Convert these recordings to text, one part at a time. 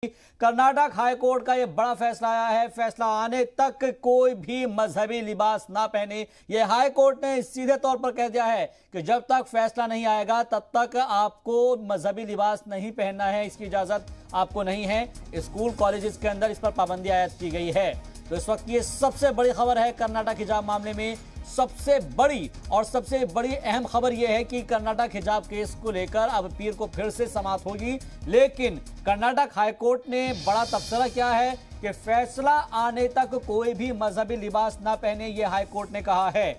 Karnataka high court का यह बड़ा फैसला आया है। फैसला आने तक कोई भी मजहबी लिबास ना पहने। यह हाई कोर्ट ने सीधे तौर पर कह दिया है कि जब तक फैसला नहीं आएगा तब तक आपको मजहबी लिबास नहीं पहनना है, इसकी इजाजत आपको नहीं है। स्कूल कॉलेजेस के अंदर इस पर पाबंदी आयद की गई है। तो इस वक्त ये सबसे बड़ी खबर है कर्नाटक हिजाब मामले में। सबसे बड़ी अहम खबर यह है कि कर्नाटक हिजाब केस को लेकर अब पीर को फिर से समाअत होगी। लेकिन कर्नाटक हाईकोर्ट ने बड़ा तबसरा किया है कि फैसला आने तक कोई भी मजहबी लिबास ना पहने, यह हाईकोर्ट ने कहा है।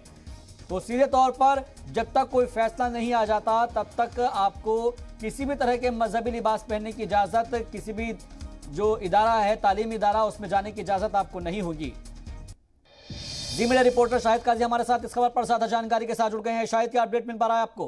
तो सीधे तौर पर जब तक कोई फैसला नहीं आ जाता तब तक आपको किसी भी तरह के मजहबी लिबास पहनने की इजाजत, किसी भी जो इदारा है, तालीमी इदारा, उसमें जाने की इजाजत आपको नहीं होगी। जी मीडिया रिपोर्टर शाहिद काजी हमारे साथ इस खबर पर ज्यादा जानकारी के साथ जुड़ गए हैं। शाहिद, क्या अपडेट मिल पा रहा है आपको?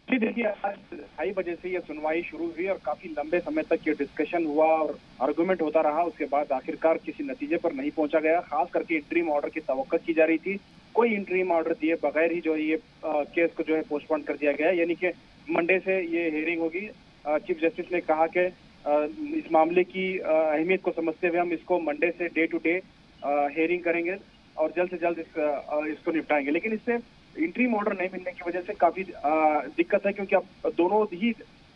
जी देखिए, आज 2:30 बजे से ये सुनवाई शुरू हुई और काफी लंबे समय तक ये डिस्कशन हुआ और आर्गुमेंट होता रहा। उसके बाद आखिरकार किसी नतीजे पर नहीं पहुंचा गया। खास करके इंटरिम ऑर्डर की तवक्को की जा रही थी। कोई इंटरिम ऑर्डर दिए बगैर ही जो है ये केस को जो है पोस्टपोन कर दिया गया, यानी कि मंडे से ये हियरिंग होगी। चीफ जस्टिस ने कहा कि इस मामले की अहमियत को समझते हुए हम इसको मंडे से डे टू डे हियरिंग करेंगे और जल्द से जल्द इसको निपटाएंगे। लेकिन इससे इंटरिम ऑर्डर नहीं मिलने की वजह से काफी दिक्कत है, क्योंकि अब दोनों ही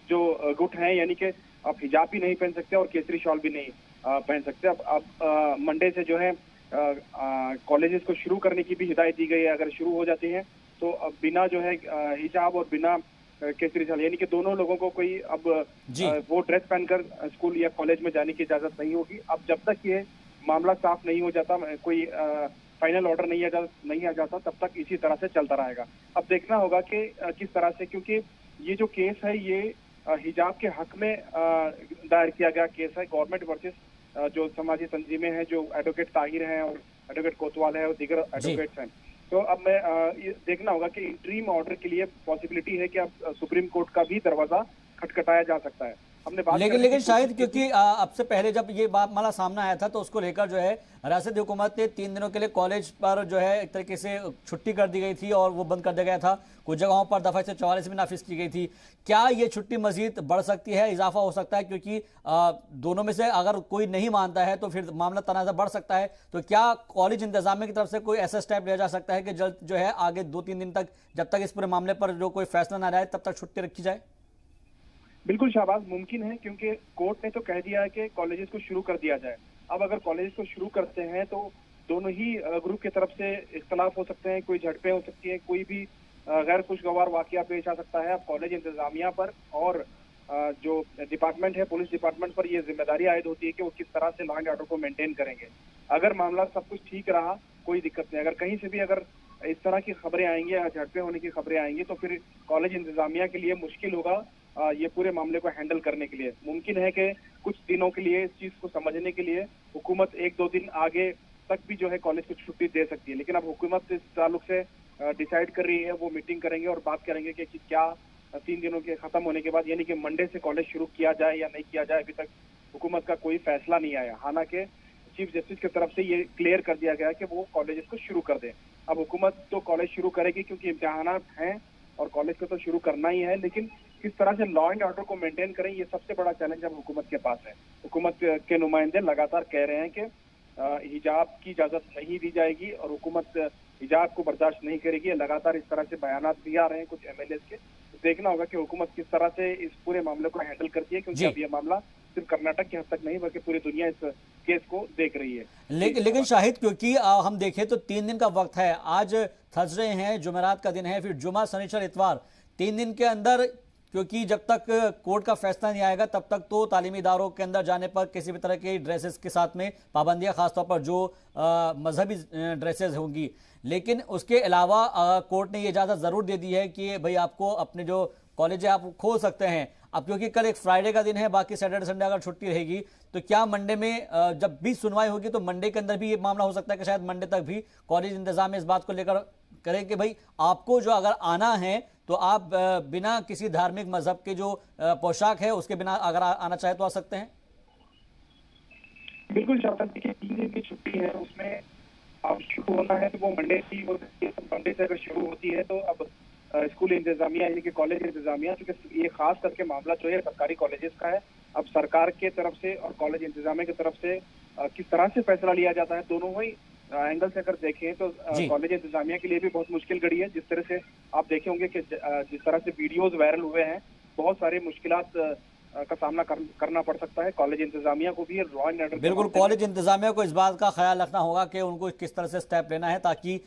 जो गुट हैं, यानी कि आप हिजाब भी नहीं पहन सकते और केसरी शॉल भी नहीं पहन सकते। अब मंडे से जो है कॉलेजेस को शुरू करने की भी हिदायत दी गई है। अगर शुरू हो जाते हैं तो अब बिना जो है हिजाब और बिना केसरी शॉल, यानी कि दोनों लोगों को कोई अब वो ड्रेस पहनकर स्कूल या कॉलेज में जाने की इजाजत नहीं होगी। अब जब तक ये मामला साफ नहीं हो जाता, कोई फाइनल ऑर्डर नहीं आ जाता, तब तक इसी तरह से चलता रहेगा। अब देखना होगा कि किस तरह से, क्योंकि ये जो केस है ये हिजाब के हक में दायर किया गया केस है। गवर्नमेंट वर्सेस जो समाजी तंजीमें हैं, जो एडवोकेट ताहिर हैं और एडवोकेट कोतवाल है और दीगर एडवोकेट्स हैं। तो अब मैं देखना होगा कि इंटरिम ऑर्डर के लिए पॉसिबिलिटी है कि अब सुप्रीम कोर्ट का भी दरवाजा खटखटाया जा सकता है। हमने बात लेकिन शायद क्योंकि अब से पहले जब ये मामला सामने आया था तो उसको लेकर जो है रियासती हुकूमत ने 3 दिनों के लिए कॉलेज पर जो है एक तरीके से छुट्टी कर दी गई थी और वो बंद कर दिया गया था। कुछ जगहों पर दफा 144 भी नाफिज की गई थी। क्या ये छुट्टी मजीद बढ़ सकती है, इजाफा हो सकता है? क्योंकि दोनों में से अगर कोई नहीं मानता है तो फिर मामला तनाज़ा बढ़ सकता है। तो क्या कॉलेज इंतजामिया की तरफ से कोई ऐसा स्टेप लिया जा सकता है कि जल्द जो है आगे 2-3 दिन तक, जब तक इस पूरे मामले पर जो कोई फैसला ना आए, तब तक छुट्टी रखी जाए? बिल्कुल शाहबाज, मुमकिन है, क्योंकि कोर्ट ने तो कह दिया है कि कॉलेजेस को शुरू कर दिया जाए। अब अगर कॉलेजेस को शुरू करते हैं तो दोनों ही ग्रुप की तरफ से इख्तलाफ हो सकते हैं, कोई झड़पें हो सकती है, कोई भी गैर खुशगवार वाकया पेश आ सकता है। अब कॉलेज इंतजामिया पर और जो डिपार्टमेंट है, पुलिस डिपार्टमेंट पर यह जिम्मेदारी आयद होती है कि वो किस तरह से लॉ एंड ऑर्डर को मेंटेन करेंगे। अगर मामला सब कुछ ठीक रहा, कोई दिक्कत नहीं। अगर कहीं से भी अगर इस तरह की खबरें आएंगी या झड़पें होने की खबरें आएंगी तो फिर कॉलेज इंतजामिया के लिए मुश्किल होगा ये पूरे मामले को हैंडल करने के लिए। मुमकिन है कि कुछ दिनों के लिए इस चीज को समझने के लिए हुकूमत 1-2 दिन आगे तक भी जो है कॉलेज को छुट्टी दे सकती है। लेकिन अब हुकूमत इस ताल्लुक से डिसाइड कर रही है, वो मीटिंग करेंगे और बात करेंगे कि क्या 3 दिनों के खत्म होने के बाद, यानी कि मंडे से कॉलेज शुरू किया जाए या नहीं किया जाए। अभी तक हुकूमत का कोई फैसला नहीं आया। हालांकि चीफ जस्टिस की तरफ से ये क्लियर कर दिया गया कि वो कॉलेजेस को शुरू कर दें। अब हुकूमत तो कॉलेज शुरू करेगी क्योंकि इम्तिहानात हैं और कॉलेज को तो शुरू करना ही है, लेकिन किस तरह से लॉ एंड ऑर्डर को मेंटेन करें, ये सबसे बड़ा चैलेंज अब हुकूमत के पास है। हुकूमत के नुमाइंदे लगातार कह रहे हैं कि हिजाब की इजाजत नहीं दी जाएगी और हुकूमत हिजाब को बर्दाश्त नहीं करेगी। लगातार इस तरह से बयानात भी आ रहे हैं कुछ एमएलए के। तो देखना होगा कि हुकूमत किस तरह से इस पूरे मामले को हैंडल करती है, क्योंकि अब ये मामला सिर्फ कर्नाटक के हद तक नहीं बल्कि पूरी दुनिया इस केस को देख रही है। लेकिन शाहिद, क्योंकि हम देखें तो 3 दिन का वक्त है। आज थर्सडे है, जुमेरात का दिन है, फिर जुमा, शनिचर, इतवार, 3 दिन के अंदर, क्योंकि जब तक कोर्ट का फैसला नहीं आएगा तब तक तो तालीमी इदारों के अंदर जाने पर किसी भी तरह के ड्रेसेस के साथ में पाबंदियां, खासतौर पर जो मजहबी ड्रेसेस होंगी। लेकिन उसके अलावा कोर्ट ने ये इजाज़त ज़रूर दे दी है कि भाई आपको अपने जो कॉलेज है आप खोल सकते हैं। अब क्योंकि कल एक फ्राइडे का दिन है, बाकी सैटरडे संडे अगर छुट्टी रहेगी तो क्या मंडे में जब भी सुनवाई होगी तो मंडे के अंदर भी ये मामला हो सकता है कि शायद मंडे तक भी कॉलेज इंतजाम इस बात को लेकर करें कि भाई आपको जो अगर आना है तो आप बिना किसी धार्मिक मजहब के जो पोशाक है उसके बिना अगर आना चाहे तो आ सकते हैं? बिल्कुल शासन, देखिए 3 दिन की छुट्टी है, उसमें अब शुरू होना है तो वो मंडे से हो सकती है। मंडे से अगर शुरू होती है तो अब स्कूल इंतजामिया यानी कि कॉलेज इंतजामिया, क्योंकि ये खास करके मामला जो है सरकारी कॉलेजेस का है। अब सरकार के तरफ से और कॉलेज इंतजामिया की तरफ से किस तरह से फैसला लिया जाता है, दोनों ही एंगल से अगर देखें तो कॉलेज इंतजामिया के लिए भी बहुत मुश्किल घड़ी है। जिस तरह से आप देखे होंगे कि जिस तरह से वीडियोज वायरल हुए हैं, बहुत सारे मुश्किलात का सामना करना पड़ सकता है कॉलेज इंतजामिया को भी, लॉ एंड ऑर्डर। बिल्कुल, कॉलेज इंतजामिया को इस बात का ख्याल रखना होगा कि उनको किस तरह से स्टेप लेना है ताकि